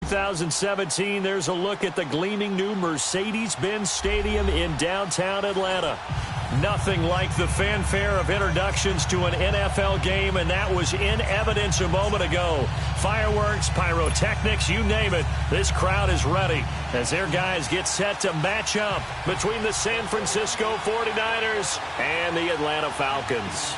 2017, there's a look at the gleaming new Mercedes-Benz Stadium in downtown Atlanta. Nothing like the fanfare of introductions to an NFL game, and that was in evidence a moment ago. Fireworks, pyrotechnics, you name it. This crowd is ready as their guys get set to match up between the San Francisco 49ers and the Atlanta Falcons.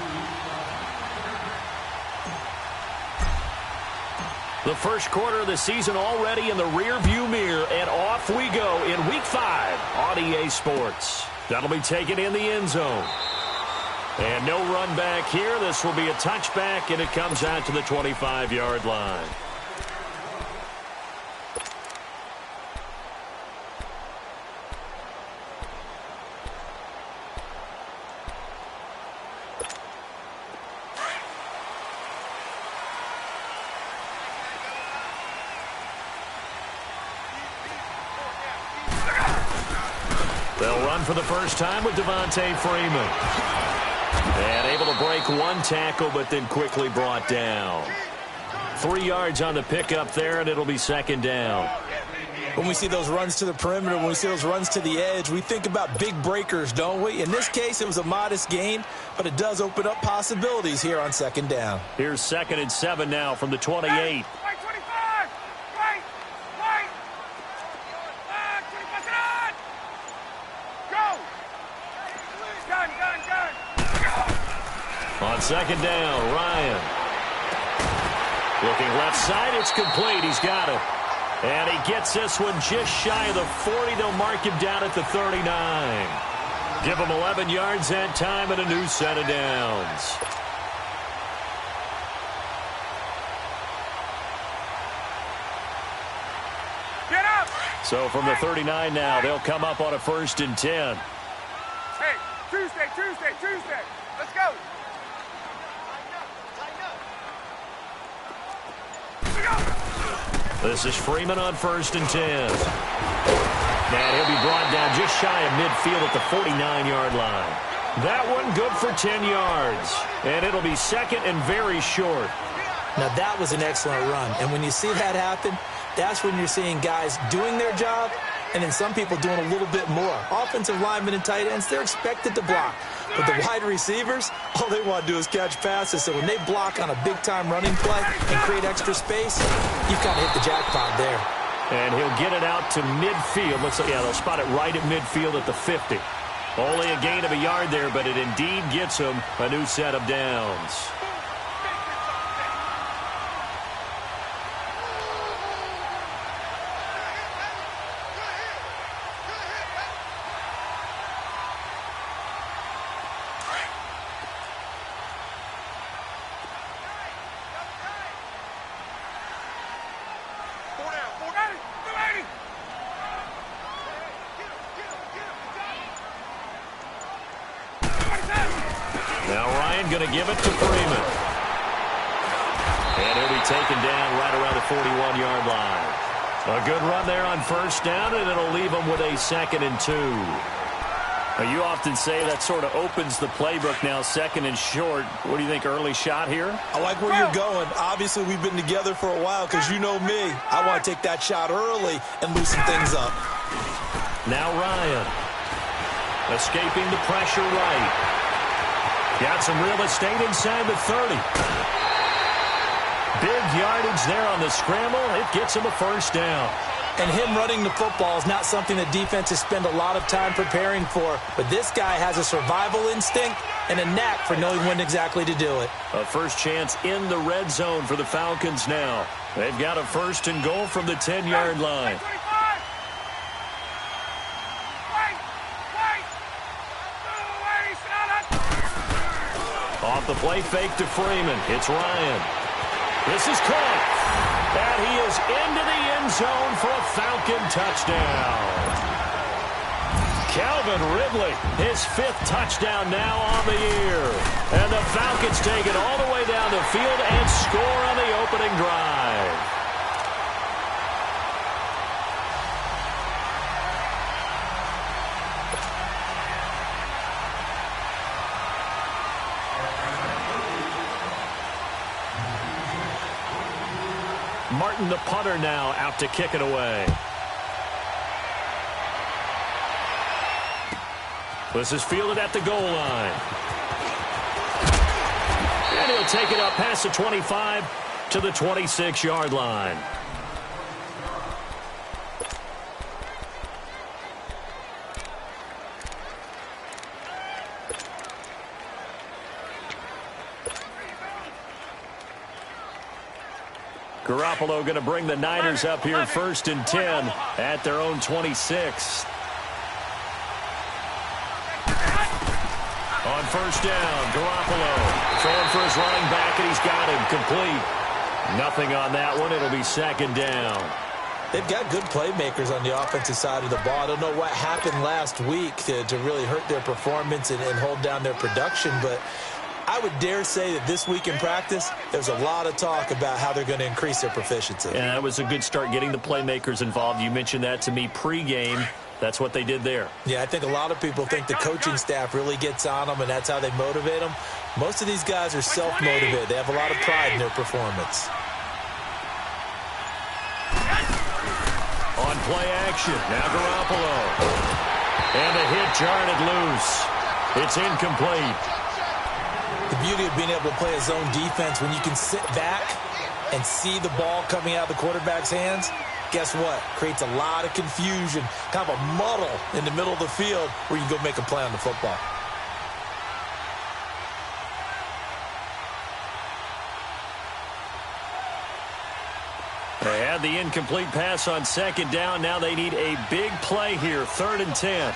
The first quarter of the season already in the rearview mirror, and off we go in Week 5 on EA Sports. That'll be taken in the end zone. And no run back here. This will be a touchback, and it comes out to the 25-yard line. They'll run for the first time with Devontae Freeman. And able to break one tackle, but then quickly brought down. 3 yards on the pickup there, and it'll be second down. When we see those runs to the perimeter, when we see those runs to the edge, we think about big breakers, don't we? In this case, it was a modest gain, but it does open up possibilities here on second down. Here's 2nd and 7 now from the 28. On second down, Ryan. Looking left side, it's complete. He's got it. And he gets this one just shy of the 40. They'll mark him down at the 39. Give him 11 yards that time and a new set of downs. Get up! So from the 39 now, they'll come up on a 1st and 10. Hey, Tuesday. Let's go. This is Freeman on 1st and 10. And he'll be brought down just shy of midfield at the 49-yard line. That one good for 10 yards. And it'll be 2nd and very short. Now, that was an excellent run. And when you see that happen, that's when you're seeing guys doing their job and then some people doing a little bit more. Offensive linemen and tight ends, they're expected to block. But the wide receivers, all they want to do is catch passes. So when they block on a big-time running play and create extra space, you've kind of hit the jackpot there. And he'll get it out to midfield. Looks like, yeah, they'll spot it right at midfield at the 50. Only a gain of a yard there, but it indeed gets him a new set of downs. Now Ryan going to give it to Freeman. And he'll be taken down right around the 41-yard line. A good run there on 1st down, and it'll leave him with a 2nd and 2. Now, you often say that sort of opens the playbook now, 2nd and short. What do you think, early shot here? I like where you're going. Obviously, we've been together for a while because you know me. I want to take that shot early and loosen things up. Now Ryan. Escaping the pressure right. Got some real estate inside the 30. Big yardage there on the scramble. It gets him a 1st down. And him running the football is not something that defenses spend a lot of time preparing for. But this guy has a survival instinct and a knack for knowing when exactly to do it. A first chance in the red zone for the Falcons now. They've got a 1st and goal from the 10-yard line. Off the play fake to Freeman. It's Ryan. This is caught. And he is into the end zone for a Falcon touchdown. Calvin Ridley, his 5th touchdown now on the year. And the Falcons take it all the way down the field and score on the opening drive. Martin, the punter, now out to kick it away. This is fielded at the goal line. And he'll take it up past the 25 to the 26-yard line. Garoppolo going to bring the Niners up here 1st and 10 at their own 26. On 1st down, Garoppolo throwing for his running back, and he's got him complete. Nothing on that one. It'll be 2nd down. They've got good playmakers on the offensive side of the ball. I don't know what happened last week to really hurt their performance and hold down their production, but I would dare say that this week in practice, there's a lot of talk about how they're going to increase their proficiency. Yeah, that was a good start getting the playmakers involved. You mentioned that to me pregame. That's what they did there. Yeah, I think a lot of people think the coaching staff really gets on them, and that's how they motivate them. Most of these guys are self-motivated. They have a lot of pride in their performance. On play action, now Garoppolo. And the hit jarred loose. It's incomplete. The beauty of being able to play a zone defense, when you can sit back and see the ball coming out of the quarterback's hands, guess what? Creates a lot of confusion, kind of a muddle in the middle of the field where you can go make a play on the football. They had the incomplete pass on 2nd down. Now they need a big play here, 3rd and 10.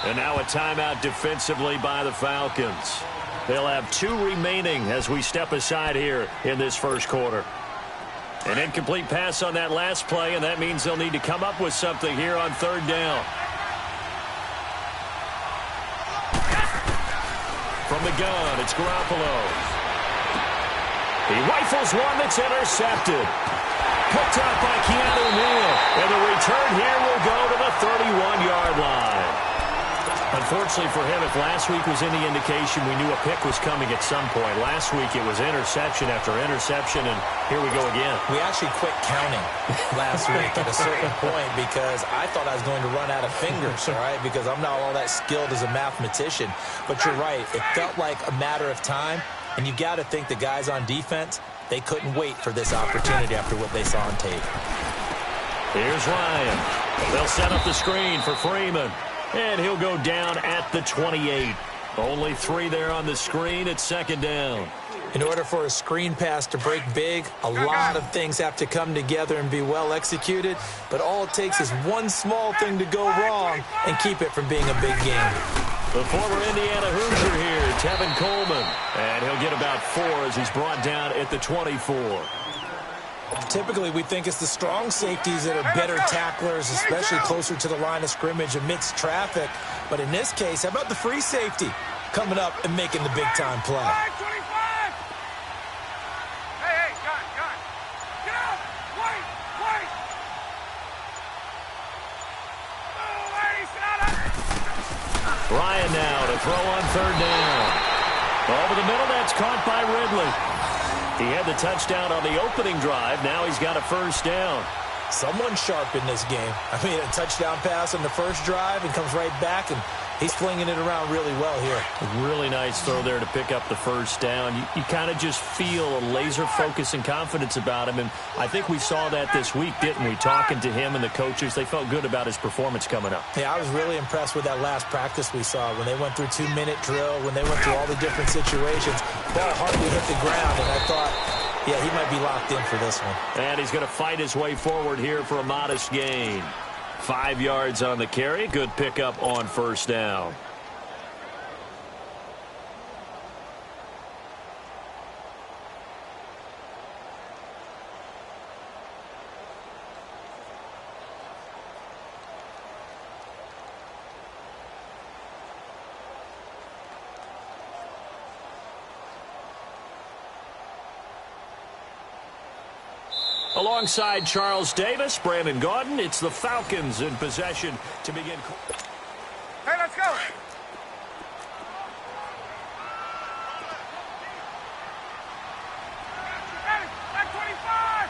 And now a timeout defensively by the Falcons. They'll have 2 remaining as we step aside here in this first quarter. An incomplete pass on that last play, and that means they'll need to come up with something here on 3rd down. From the gun, it's Garoppolo. He rifles one that's intercepted. Picked up by Keanu Neal. And the return here will go to the 31-yard line. Unfortunately for him, if last week was any indication, we knew a pick was coming at some point. Last week it was interception after interception, and here we go again. We actually quit counting last week at a certain point because I thought I was going to run out of fingers, all right, because I'm not all that skilled as a mathematician. But you're right. It felt like a matter of time, and you got to think the guys on defense, they couldn't wait for this opportunity after what they saw on tape. Here's Ryan. They'll set up the screen for Freeman. And he'll go down at the 28. Only 3 there on the screen at 2nd down. In order for a screen pass to break big, a lot of things have to come together and be well executed. But all it takes is one small thing to go wrong and keep it from being a big game. The former Indiana Hoosier here, Tevin Coleman. And he'll get about 4 as he's brought down at the 24. Typically, we think it's the strong safeties that are better tacklers, especially closer to the line of scrimmage amidst traffic. But in this case, how about the free safety coming up and making the big-time play? 25! Hey, gun. Get out! Wait! Oh, ladies, get out! Ryan now to throw on 3rd down. Over the middle, that's caught by Ridley. He had the touchdown on the opening drive. Now he's got a 1st down. Someone sharp in this game. I mean, a touchdown pass on the first drive and comes right back, and he's flinging it around really well here. A really nice throw there to pick up the 1st down. You kind of just feel a laser focus and confidence about him, and I think we saw that this week, didn't we? Talking to him and the coaches, they felt good about his performance coming up. Yeah, I was really impressed with that last practice we saw when they went through 2-minute drill, when they went through all the different situations. Ball hardly hit the ground, and I thought, yeah, he might be locked in for this one. And he's going to fight his way forward here for a modest gain. 5 yards on the carry. Good pickup on 1st down. Alongside Charles Davis, Brandon Gaudin, it's the Falcons in possession to begin. Hey, let's go! Hey, that 25!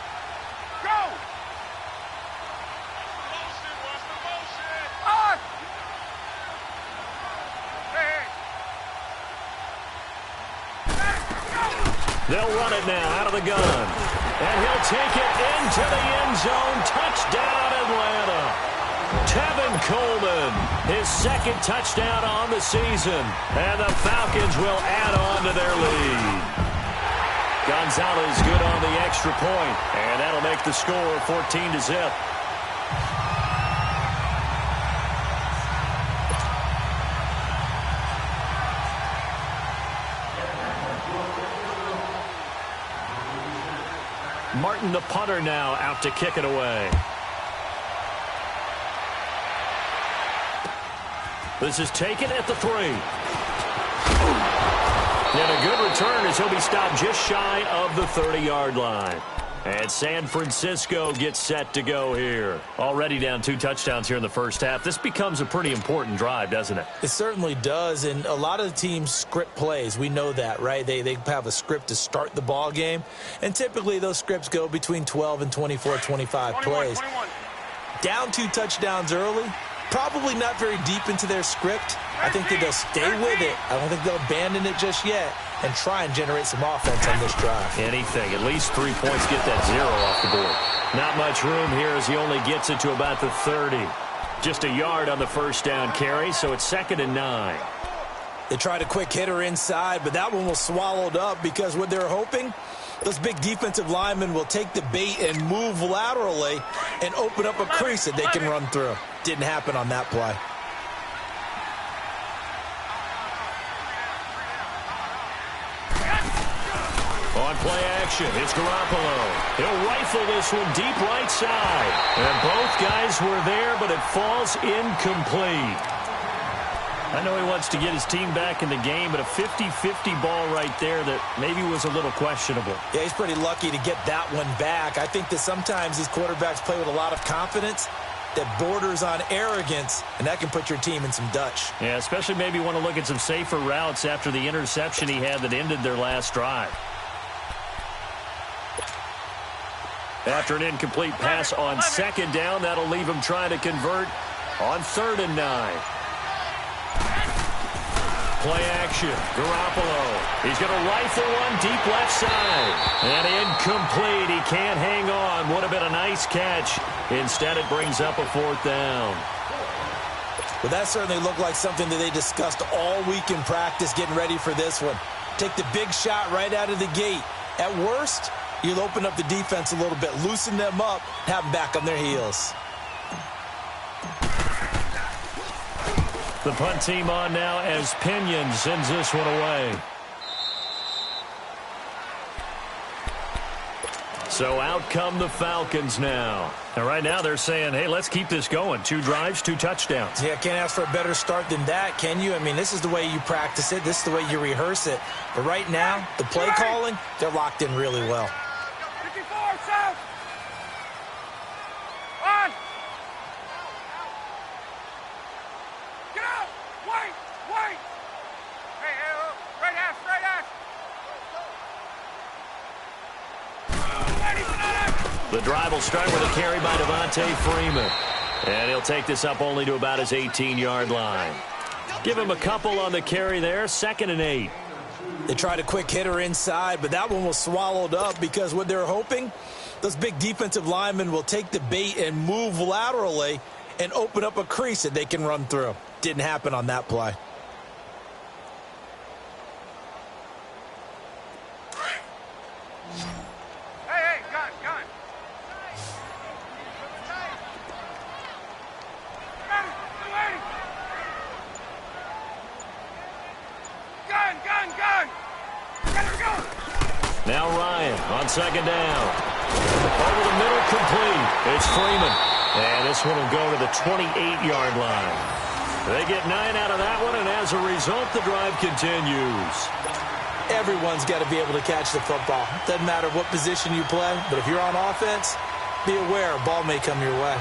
They'll run it now out of the gun. And he'll take it into the end zone. Touchdown, Atlanta. Tevin Coleman, his second touchdown on the season. And the Falcons will add on to their lead. Gonzalez good on the extra point. And that'll make the score 14-0. Martin, the punter, now out to kick it away. This is taken at the 3. And a good return as he'll be stopped just shy of the 30-yard line. And San Francisco gets set to go here. Already down 2 touchdowns here in the first half. This becomes a pretty important drive, doesn't it? It certainly does, and a lot of the teams script plays. We know that, right? They have a script to start the ball game, and typically those scripts go between 12 and 24, 25 plays. 21. Down 2 touchdowns early, probably not very deep into their script. I think that they'll stay with it. I don't think they'll abandon it just yet and try and generate some offense on this drive. Anything. At least 3 points, get that 0 off the board. Not much room here as he only gets it to about the 30. Just a yard on the first down carry, so it's 2nd and 9. They tried a quick hitter inside, but that one was swallowed up because what they're hoping, those big defensive linemen will take the bait and move laterally and open up a crease that they can run through. Didn't happen on that play. On play action, it's Garoppolo. He'll rifle this one deep right side. And both guys were there, but it falls incomplete. I know he wants to get his team back in the game, but a 50-50 ball right there that maybe was a little questionable. Yeah, he's pretty lucky to get that one back. I think that sometimes these quarterbacks play with a lot of confidence that borders on arrogance, and that can put your team in some Dutch. Yeah, especially maybe want to look at some safer routes after the interception he had that ended their last drive. After an incomplete pass on 2nd down, that'll leave him trying to convert on 3rd and 9. Play action, Garoppolo. He's going to rifle one deep left side. And incomplete. He can't hang on. Would have been a nice catch. Instead, it brings up a 4th down. Well, that certainly looked like something that they discussed all week in practice getting ready for this one. Take the big shot right out of the gate. At worst, you'll open up the defense a little bit, loosen them up, have them back on their heels. The punt team on now as Pinion sends this one away. So out come the Falcons now. And right now they're saying, hey, let's keep this going. 2 drives, 2 touchdowns. Yeah, can't ask for a better start than that, can you? I mean, this is the way you practice it. This is the way you rehearse it. But right now, the play calling, they're locked in really well. 54, south. On. Get out. Wait. Hey, right ass. The drive will start with a carry by Devontae Freeman. And he'll take this up only to about his 18-yard line. Give him a couple on the carry there, 2nd and 8. They tried a quick hitter inside, but that one was swallowed up because what they're hoping, those big defensive linemen will take the bait and move laterally and open up a crease that they can run through. Didn't happen on that play. Hey, gun. Gun. Let her go. Now Ryan on 2nd down. Over the middle, complete. It's Freeman. And this one will go to the 28-yard line. They get 9 out of that one, and as a result, the drive continues. Everyone's got to be able to catch the football. Doesn't matter what position you play, but if you're on offense, be aware a ball may come your way.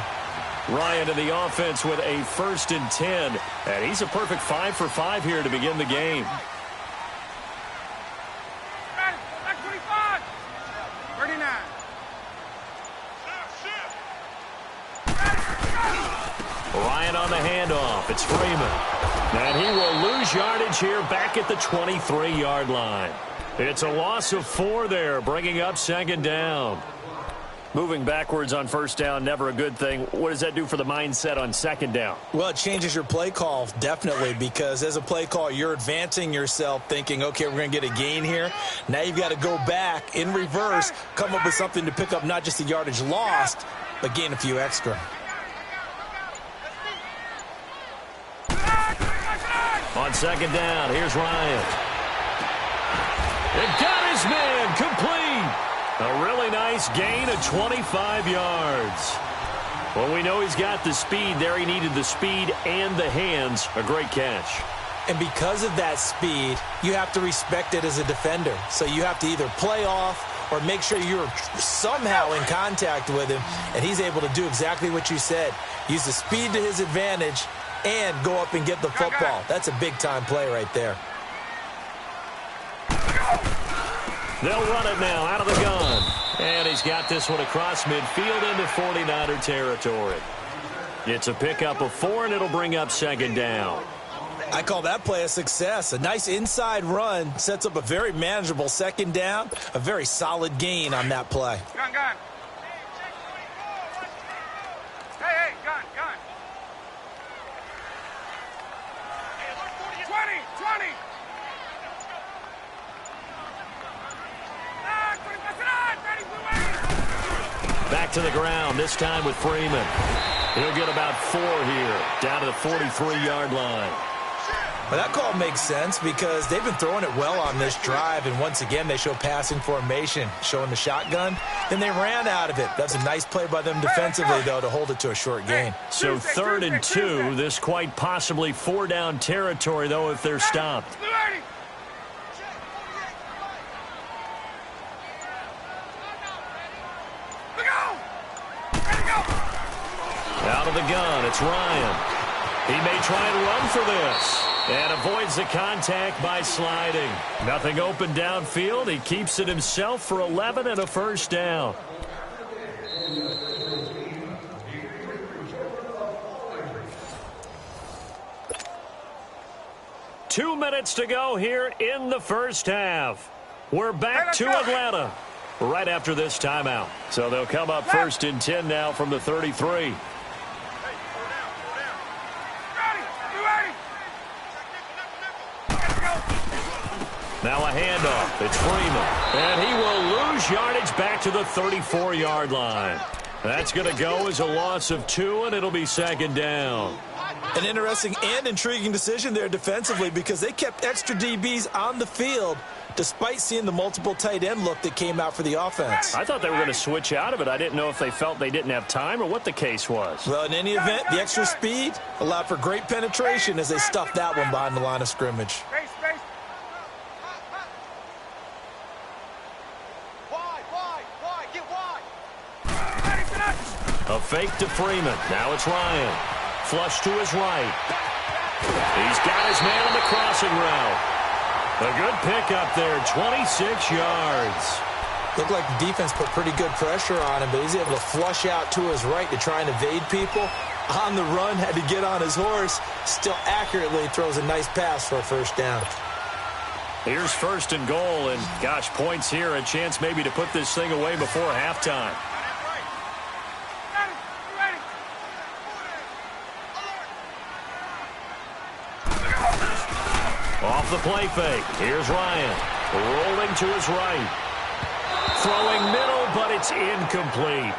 Ryan in the offense with a 1st and 10. And he's a perfect 5 for 5 here to begin the game. Back 25. 39. Ryan on the handoff. It's Freeman. And he will lose yardage here back at the 23-yard line. It's a loss of 4 there, bringing up second down. Moving backwards on first down, never a good thing. What does that do for the mindset on second down? Well, it changes your play call, definitely, because as a play call, you're advancing yourself thinking, okay, we're going to get a gain here. Now you've got to go back in reverse, come up with something to pick up not just the yardage lost, but gain a few extra. On second down, here's Ryan. It got his man complete. A really nice gain of 25 yards. Well, we know he's got the speed there. He needed the speed and the hands. A great catch. And because of that speed, you have to respect it as a defender. So you have to either play off or make sure you're somehow in contact with him. And he's able to do exactly what you said. Use the speed to his advantage and go up and get the football. That's a big-time play right there. They'll run it now out of the gun. And he's got this one across midfield into 49er territory. It's a pickup of 4, and it'll bring up second down. I call that play a success. A nice inside run sets up a very manageable second down. A very solid gain on that play. Gun. Hey, gun. 20. Back to the ground, this time with Freeman. He'll get about 4 here, down to the 43-yard line. Well, that call makes sense because they've been throwing it well on this drive, and once again, they show passing formation, showing the shotgun. Then they ran out of it. That's a nice play by them defensively, though, to hold it to a short gain. So 3rd and 2, this quite possibly 4-down territory, though, if they're stopped. Out of the gun, it's Ryan. He may try and run for this. And avoids the contact by sliding. Nothing open downfield. He keeps it himself for 11 and a first down. Two minutes to go here in the first half. We're back to Atlanta right after this timeout. So they'll come up 1st and 10 now from the 33. Now a handoff. It's Freeman. And he will lose yardage back to the 34-yard line. That's going to go as a loss of 2, and it'll be second down. An interesting and intriguing decision there defensively because they kept extra DBs on the field despite seeing the multiple tight end look that came out for the offense. I thought they were going to switch out of it. I didn't know if they felt they didn't have time or what the case was. Well, in any event, the extra speed allowed for great penetration as they stuffed that one behind the line of scrimmage. A fake to Freeman. Now it's Ryan. Flush to his right. He's got his man on the crossing route. A good pickup there, 26 yards. Looked like the defense put pretty good pressure on him, but he's able to flush out to his right to try and evade people. On the run, had to get on his horse. Still accurately throws a nice pass for a first down. Here's 1st and goal, and gosh, points here. A chance maybe to put this thing away before halftime. Off the play fake. Here's Ryan. Rolling to his right. Throwing middle, but it's incomplete.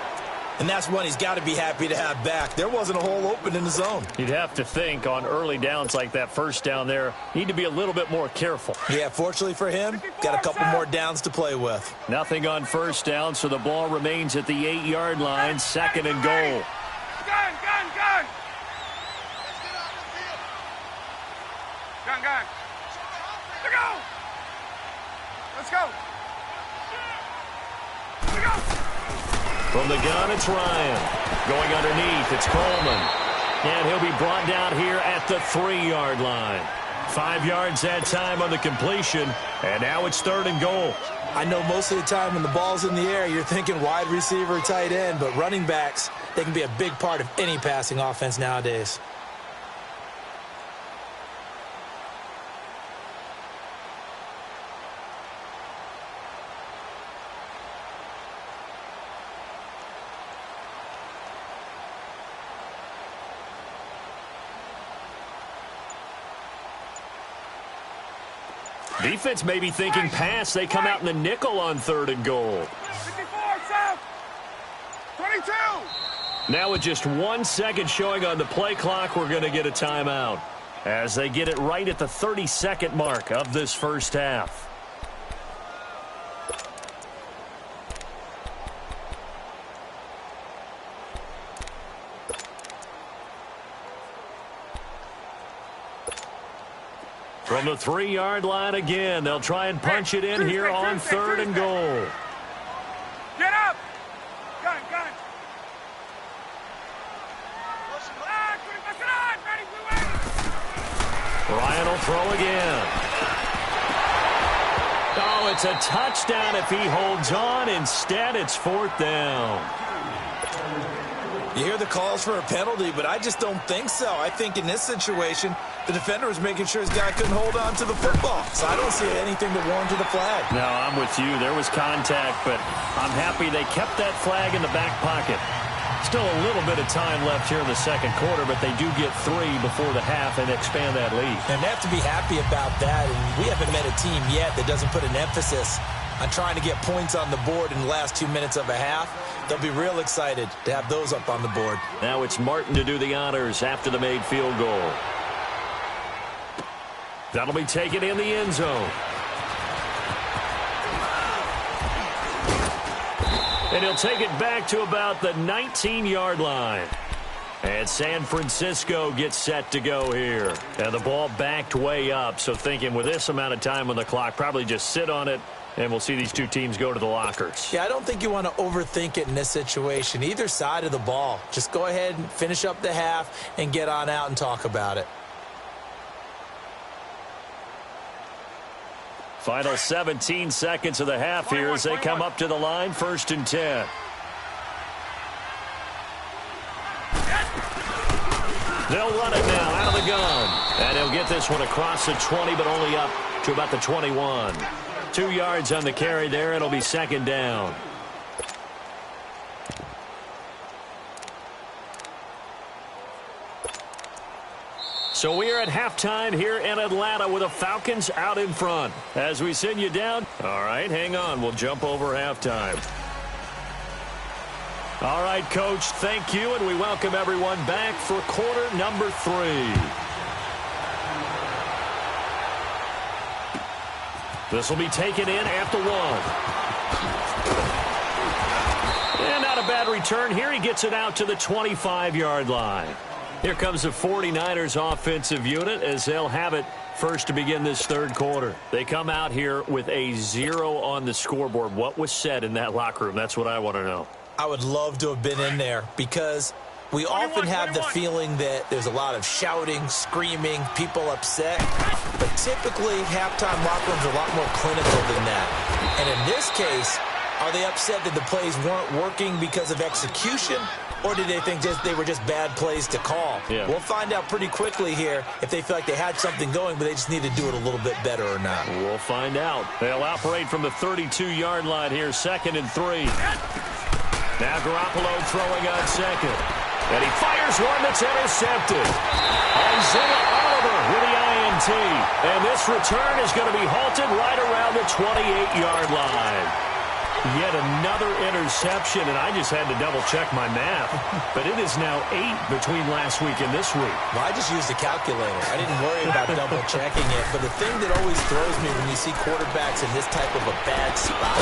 And that's one he's got to be happy to have back. There wasn't a hole open in the zone. You'd have to think on early downs like that first down there, need to be a little bit more careful. Yeah, fortunately for him, got a couple more downs to play with. Nothing on first down, so the ball remains at the 8-yard line, 2nd and goal. Gun. Let's go. From the gun, it's Ryan. Going underneath, it's Coleman. And he'll be brought down here at the 3-yard line. 5 yards that time on the completion, and now it's 3rd and goal. I know most of the time when the ball's in the air, you're thinking wide receiver, tight end, but running backs, they can be a big part of any passing offense nowadays. Defense may be thinking pass. They come out in the nickel on 3rd and goal. 54, south. 22. Now with just 1 second showing on the play clock, we're going to get a timeout as they get it right at the 30-second mark of this first half. From the 3-yard line again, they'll try and punch it in here on 3rd and goal. Get up. Gun. Ryan will throw again. Oh, it's a touchdown if he holds on. Instead, it's 4th down. You hear the calls for a penalty, but I just don't think so. I think in this situation, the defender was making sure his guy couldn't hold on to the football. So I don't see anything to warrant the flag. No, I'm with you. There was contact, but I'm happy they kept that flag in the back pocket. Still a little bit of time left here in the second quarter, but they do get 3 before the half and expand that lead. And they have to be happy about that. And we haven't met a team yet that doesn't put an emphasis on trying to get points on the board in the last 2 minutes of a half. They'll be real excited to have those up on the board. Now it's Martin to do the honors after the made field goal. That'll be taken in the end zone. And he'll take it back to about the 19-yard line. And San Francisco gets set to go here. And the ball backed way up, so thinking with this amount of time on the clock, probably just sit on it, and we'll see these two teams go to the lockers. Yeah, I don't think you want to overthink it in this situation. Either side of the ball. Just go ahead and finish up the half and get on out and talk about it. Final 17 seconds of the half here as they come up to the line, 1st and 10. They'll run it now out of the gun. And he'll get this one across the 20, but only up to about the 21. 2 yards on the carry there. It'll be 2nd down. So we are at halftime here in Atlanta with the Falcons out in front. As we send you down. All right, hang on. We'll jump over halftime. All right, Coach, thank you, and we welcome everyone back for quarter number 3. This will be taken in at the 1. And not a bad return here. He gets it out to the 25-yard line. Here comes the 49ers offensive unit as they'll have it first to begin this third quarter. They come out here with a 0 on the scoreboard. What was said in that locker room? That's what I want to know. I would love to have been in there because we often have the feeling that there's a lot of shouting, screaming, people upset. But typically, halftime locker rooms are a lot more clinical than that. And in this case, are they upset that the plays weren't working because of execution? Or did they think they were just bad plays to call? Yeah. We'll find out pretty quickly here if they feel like they had something going, but they just need to do it a little bit better or not. We'll find out. They'll operate from the 32-yard line here, 2nd and 3. Now Garoppolo throwing on 2nd. And he fires one that's intercepted. Isaiah Oliver with the INT. And this return is going to be halted right around the 28-yard line. Yet another interception, and I just had to double-check my math. But it is now 8 between last week and this week. Well, I just used a calculator. I didn't worry about double-checking it. But the thing that always throws me when you see quarterbacks in this type of a bad spot,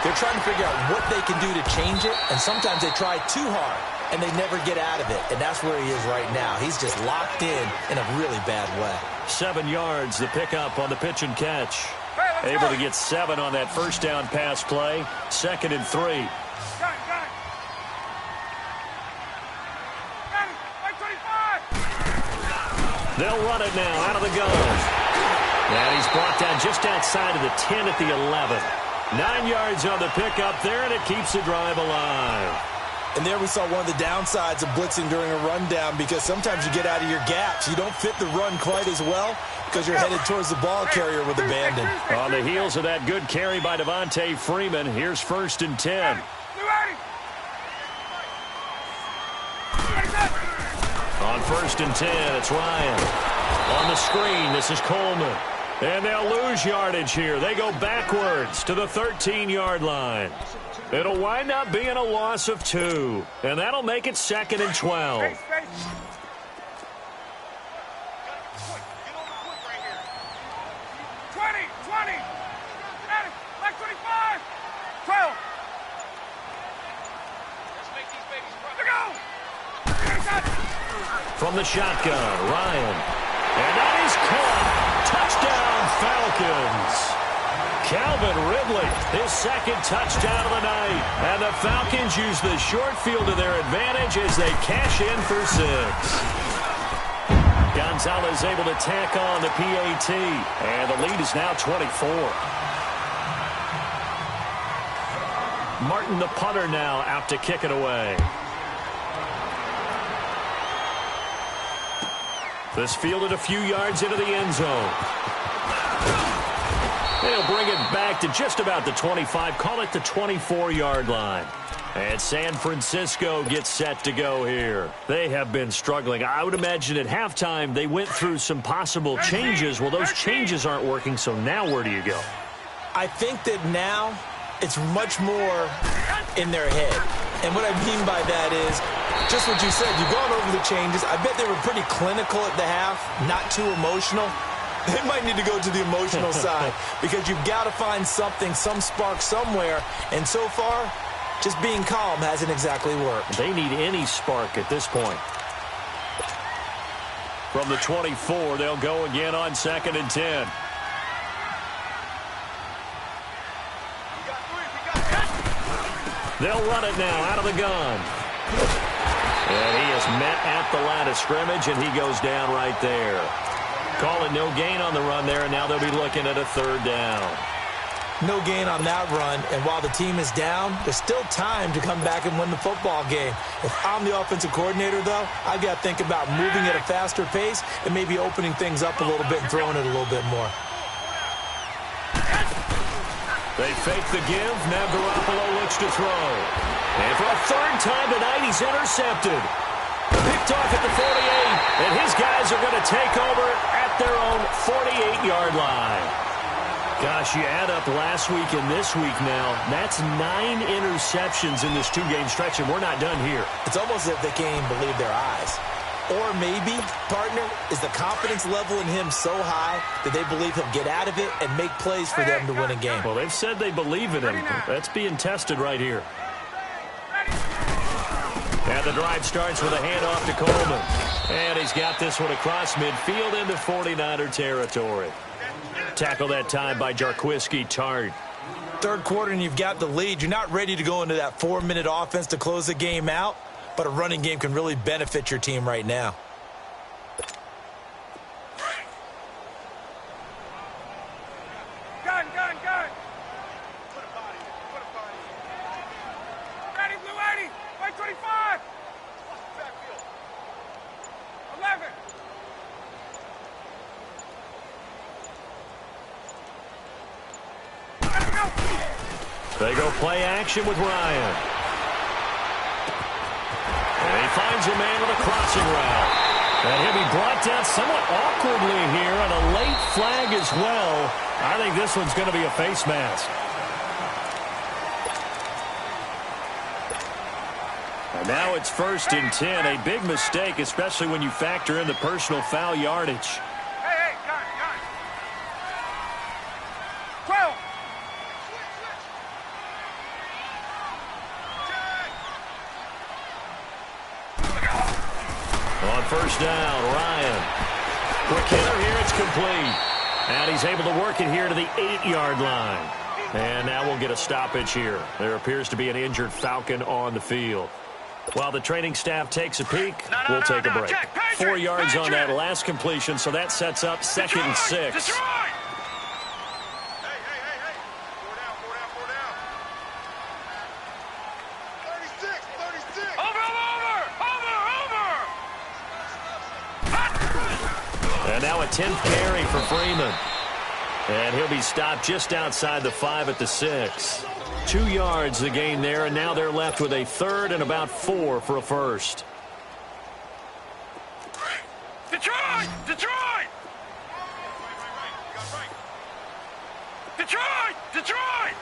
they're trying to figure out what they can do to change it, and sometimes they try too hard, and they never get out of it. And that's where he is right now. He's just locked in a really bad way. 7 yards, the pickup on the pitch and catch. Able to get 7 on that first down pass play. 2nd and 3. Gun. They'll run it now out of the gun. And he's brought down just outside of the 10 at the 11. 9 yards on the pickup there, and it keeps the drive alive. And there we saw one of the downsides of blitzing during a rundown because sometimes you get out of your gaps. You don't fit the run quite as well because you're headed towards the ball carrier with abandon. On the heels of that good carry by Devontae Freeman, here's 1st and 10. On 1st and 10, it's Ryan. On the screen, this is Coleman. And they'll lose yardage here. They go backwards to the 13-yard line. It'll wind up being a loss of 2. And that'll make it 2nd and 12. Space, space. 20, 20. At it. Like 25. 12. Let's go. From the shotgun, Ryan. And that is caught. Touchdown, Falcons. Calvin Ridley, his 2nd touchdown of the night. And the Falcons use the short field to their advantage as they cash in for 6. Gonzalez able to tack on the PAT. And the lead is now 24. Martin, the punter, now out to kick it away. This fielded a few yards into the end zone. They'll bring it back to just about the 25, call it the 24-yard line. And San Francisco gets set to go here. They have been struggling. I would imagine at halftime they went through some possible changes. Well, those changes aren't working, so now where do you go? I think that now it's much more in their head. And what I mean by that is just what you said. You've gone over the changes. I bet they were pretty clinical at the half, not too emotional. They might need to go to the emotional side because you've got to find something, some spark somewhere. And so far, just being calm hasn't exactly worked. They need any spark at this point. From the 24, they'll go again on 2nd and 10. They'll run it now out of the gun. And he is met at the line of scrimmage, and he goes down right there. Call it no gain on the run there, and now they'll be looking at a 3rd down. No gain on that run, and while the team is down, there's still time to come back and win the football game. If I'm the offensive coordinator, though, I've got to think about moving at a faster pace and maybe opening things up a little bit and throwing it a little bit more. They fake the give. Now Garoppolo looks to throw. And for a 3rd time tonight, he's intercepted. Picked off at the 48, and his guys are going to take over at their own 48-yard line. Gosh, you add up last week and this week now, that's 9 interceptions in this 2-game stretch, and we're not done here. It's almost as if they can't even believe their eyes. Or maybe, partner, is the confidence level in him so high that they believe he'll get out of it and make plays for them to win a game. Well, they've said they believe in him. That's being tested right here. And the drive starts with a handoff to Coleman. And he's got this one across midfield into 49er territory. Tackle that time by Jarquiski Tart. 3rd quarter and you've got the lead. You're not ready to go into that 4-minute offense to close the game out, but a running game can really benefit your team right now. Gun. Put a body. Ready, blue 80. White 25. Backfield. 11. They go play action with Ryan. And he finds a man with a crossing route. And he'll be brought down somewhat awkwardly here on a late flag as well. I think this one's going to be a face mask. And now it's 1st and 10. A big mistake, especially when you factor in the personal foul yardage. Hey, gun. 12. On 1st down, Ryan. Quick hitter here, it's complete. And he's able to work it here to the 8-yard line. And now we'll get a stoppage here. There appears to be an injured Falcon on the field. While the training staff takes a peek, we'll take a break. 4 yards on that last completion, so that sets up 2nd and 6. Hey. 36. Over. And now a 10th carry for Freeman. And he'll be stopped just outside the 5 at the 6. 2 yards the gain there, and now they're left with a 3rd and about 4 for a 1st. Detroit! Detroit! Detroit!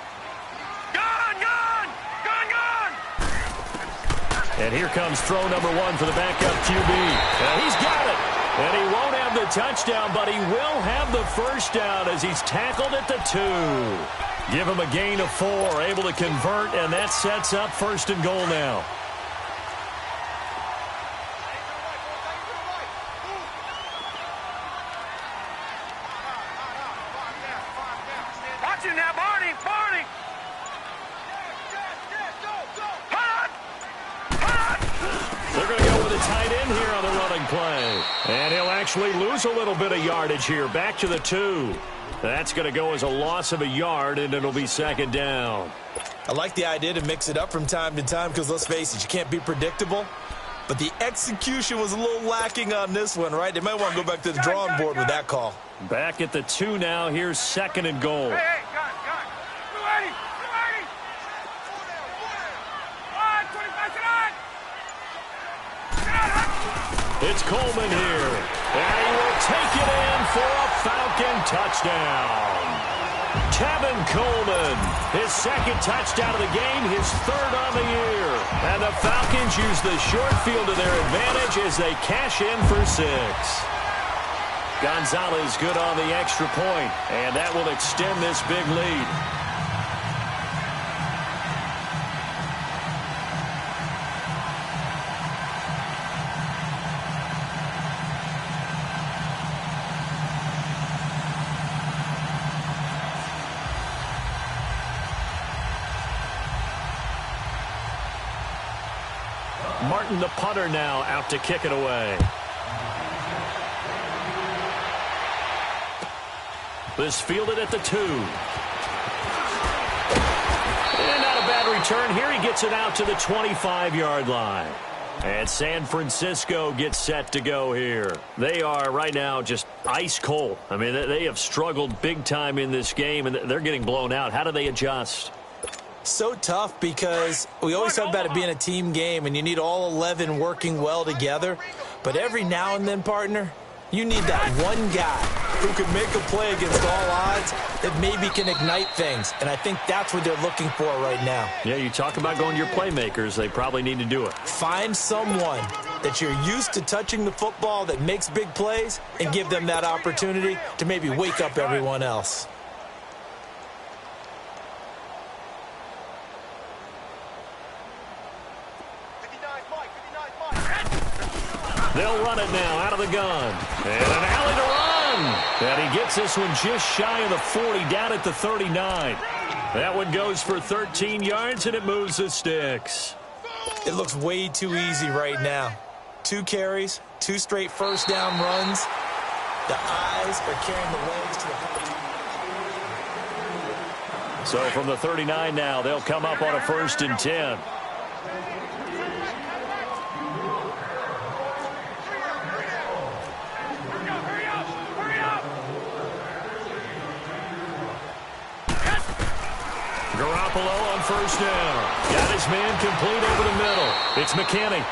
Gone! Gone! Gone! Gone! And here comes throw number 1 for the backup QB. And he's got it. And he won't have the touchdown, but he will have the first down as he's tackled at the 2. Give him a gain of 4, able to convert, and that sets up 1st and goal now. Watching now, Barney! Barney! They're going to go with a tight end here on the running play. And he'll actually lose a little bit of yardage here. Back to the 2. That's going to go as a loss of a yard, and it'll be 2nd down. I like the idea to mix it up from time to time because, let's face it, you can't be predictable. But the execution was a little lacking on this one, right? They might want to go back to the drawing board with that call. Back at the 2 now. Here's 2nd and goal. Hey, got it. 280! 280! 25 It's Coleman here. And he will take it in for a Falcon touchdown. Tevin Coleman, his 2nd touchdown of the game, his 3rd on the year. And the Falcons use the short field to their advantage as they cash in for 6. Gonzalez good on the extra point, and that will extend this big lead. Martin, the punter, now out to kick it away. This fielded at the 2. And not a bad return here. He gets it out to the 25-yard line. And San Francisco gets set to go here. They are right now just ice cold. I mean, they have struggled big time in this game, and they're getting blown out. How do they adjust? So tough because we always talk about it being a team game, and you need all 11 working well together. But every now and then, partner, you need that one guy who can make a play against all odds that maybe can ignite things. And I think that's what they're looking for right now. Yeah, you talk about going to your playmakers. They probably need to do it. Find someone that you're used to touching the football that makes big plays and give them that opportunity to maybe wake up everyone else. They'll run it now out of the gun. And an alley to run. And he gets this one just shy of the 40, down at the 39. That one goes for 13 yards, and it moves the sticks. It looks way too easy right now. 2 carries, 2 straight first down runs. The eyes are carrying the legs to the point. So from the 39 now, they'll come up on a 1st and 10. Garoppolo on 1st down. Got his man complete over the middle. It's McKinney.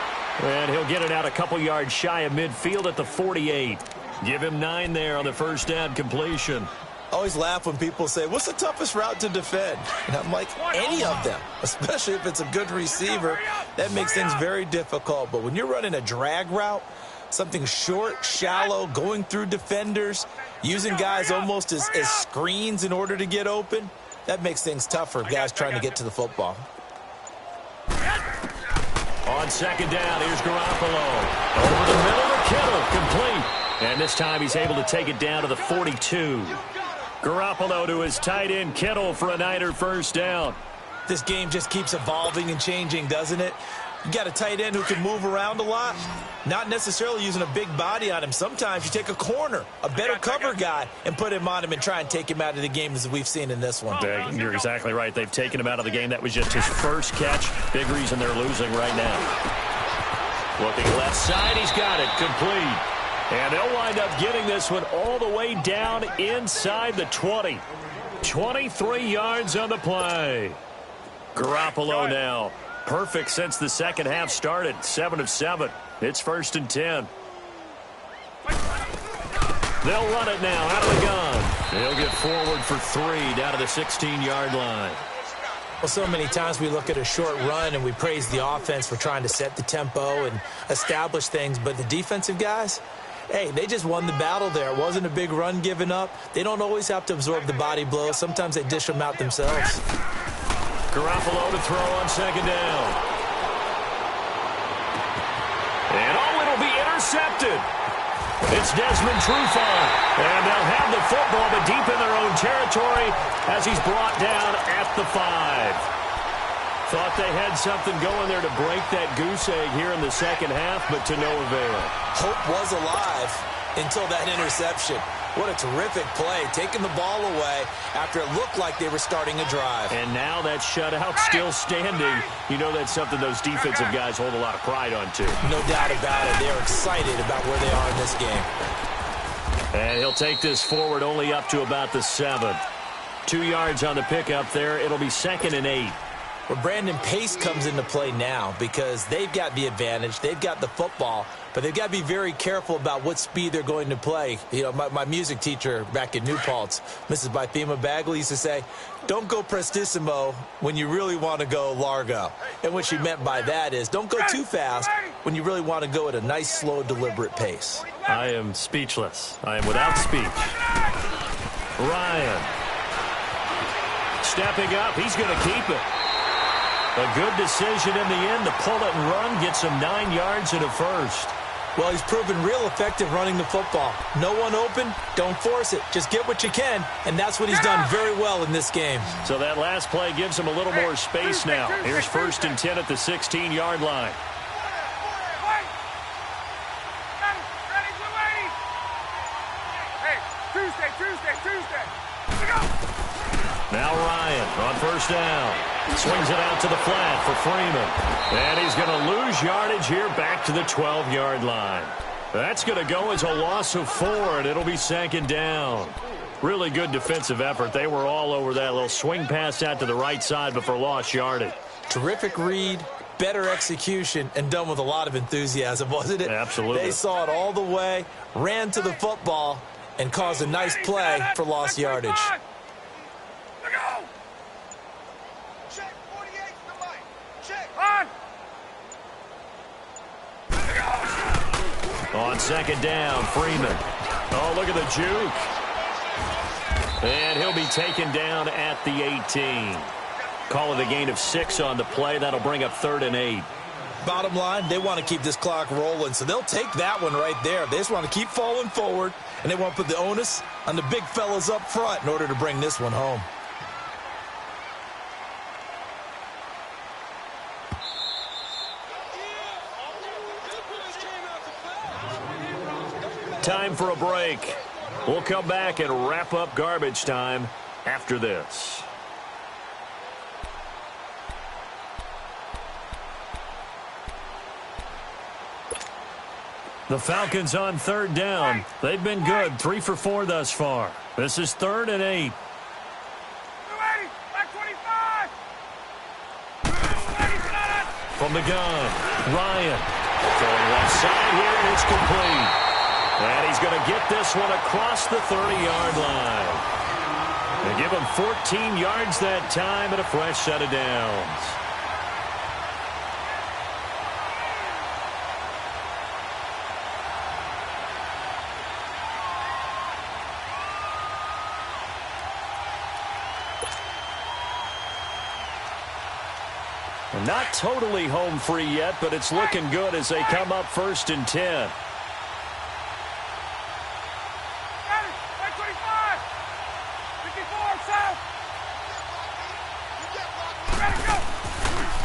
And he'll get it out a couple yards shy of midfield at the 48. Give him 9 there on the 1st down completion. I always laugh when people say, what's the toughest route to defend? And I'm like, any of them, especially if it's a good receiver. That makes things very difficult. But when you're running a drag route, something short, shallow, going through defenders, using guys almost as screens in order to get open, that makes things tough for guys trying to get to the football. On 2nd down, here's Garoppolo. Over the middle to Kittle, complete. And this time he's able to take it down to the 42. Garoppolo to his tight end, Kittle, for a Niner 1st down. This game just keeps evolving and changing, doesn't it? You got a tight end who can move around a lot, not necessarily using a big body on him. Sometimes you take a corner, a better cover guy, and put him on him and try and take him out of the game, as we've seen in this one. You're exactly right. They've taken him out of the game. That was just his first catch. Big reason they're losing right now. Looking left side, he's got it. Complete. And they'll wind up getting this one all the way down inside the 20. 23 yards on the play. Garoppolo now. Perfect since the second half started. 7 of 7. It's 1st and 10. They'll run it now out of the gun. He'll get forward for 3 down to the 16-yard line. Well, so many times we look at a short run and we praise the offense for trying to set the tempo and establish things, but the defensive guys, hey, they just won the battle there. It wasn't a big run given up. They don't always have to absorb the body blows. Sometimes they dish them out themselves. Garoppolo to throw on 2nd down. And it'll be intercepted. It's Desmond Trufant, and they'll have the football, but deep in their own territory as he's brought down at the 5. Thought they had something going there to break that goose egg here in the second half, but to no avail. Hope was alive until that interception. What a terrific play, taking the ball away after it looked like they were starting a drive. And now that shutout still standing. You know that's something those defensive guys hold a lot of pride on, too. No doubt about it. They're excited about where they are in this game. And he'll take this forward only up to about the 7. 2 yards on the pickup there. It'll be 2nd and 8. Well, Brandon, pace comes into play now because they've got the advantage. They've got the football, but they've got to be very careful about what speed they're going to play. You know, my music teacher back in New Paltz, Mrs. Bythema Bagley, used to say, don't go prestissimo when you really want to go largo. And what she meant by that is don't go too fast when you really want to go at a nice, slow, deliberate pace. I am speechless. I am without speech. Ryan. Stepping up. He's going to keep it. A good decision in the end to pull it and run, get some 9 yards and a first. Well, he's proven real effective running the football. No one open, don't force it. Just get what you can, and that's what he's done very well in this game. So that last play gives him a little more space now. Here's 1st and 10 at the 16-yard line. Tuesday. Go! Now Ryan on 1st down. Swings it out to the flat for Freeman. And he's going to lose yardage here back to the 12-yard line. That's going to go as a loss of 4, and it'll be 2nd down. Really good defensive effort. They were all over that little swing pass out to the right side before lost yardage. Terrific read, better execution, and done with a lot of enthusiasm, wasn't it? Absolutely. They saw it all the way, ran to the football, and caused a nice play for lost yardage. Check 48 to the right. Check. On. On 2nd down, Freeman. Oh, look at the juke. And he'll be taken down at the 18. Call it a gain of 6 on the play. That'll bring up 3rd and 8. Bottom line, they want to keep this clock rolling, so they'll take that one right there. They just want to keep falling forward, and they want to put the onus on the big fellas up front in order to bring this one home. Time for a break. We'll come back and wrap up garbage time after this. The Falcons on 3rd down. They've been good, 3 for 4 thus far. This is 3rd and 8. Back 25. From the gun, Ryan. Going left side here, and it's complete. And he's going to get this one across the 30-yard line. They give him 14 yards that time and a fresh set of downs. Not totally home free yet, but it's looking good as they come up 1st and 10.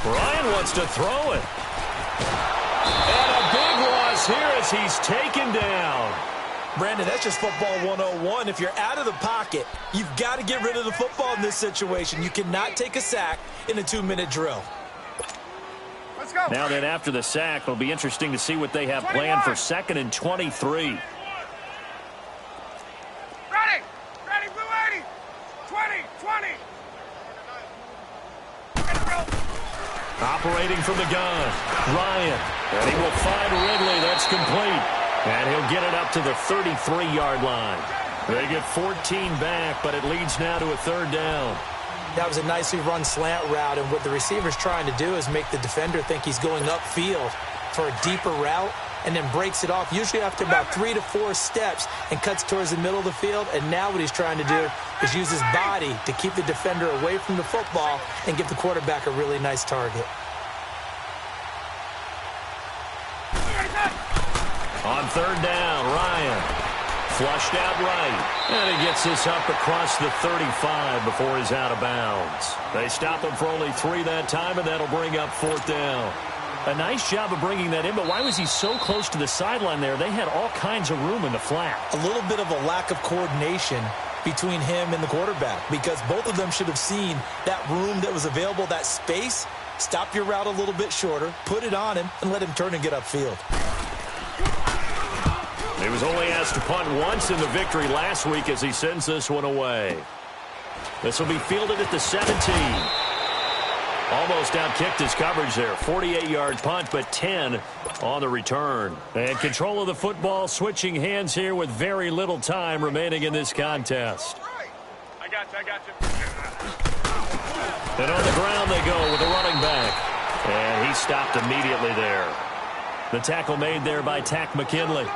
Ryan wants to throw it. And a big loss here as he's taken down. Brandon, that's just football 101. If you're out of the pocket, you've got to get rid of the football in this situation. You cannot take a sack in a 2-minute drill. Let's go. Now then, after the sack, it'll be interesting to see what they have planned for 2nd and 23. Ready, blue 80. 20. Operating from the gun, Ryan. And he will find Ridley. That's complete. And he'll get it up to the 33-yard line. They get 14 back, but it leads now to a third down. That was a nicely run slant route, and what the receiver's trying to do is make the defender think he's going upfield for a deeper route, and then breaks it off, usually after about 3 to 4 steps, and cuts towards the middle of the field. And now what he's trying to do is use his body to keep the defender away from the football and give the quarterback a really nice target. On third down, Ryan flushed out right, and he gets this up across the 35 before he's out of bounds. They stop him for only 3 that time, and that'll bring up fourth down. A nice job of bringing that in, but why was he so close to the sideline there? They had all kinds of room in the flat. A little bit of a lack of coordination between him and the quarterback, because both of them should have seen that room that was available, that space. Stop your route a little bit shorter, put it on him, and let him turn and get upfield. He was only asked to punt once in the victory last week as he sends this one away. This will be fielded at the 17. Almost outkicked his coverage there. 48-yard punt, but 10 on the return. And control of the football switching hands here with very little time remaining in this contest. I got you. And on the ground they go with the running back. And he stopped immediately there. The tackle made there by Tack McKinley.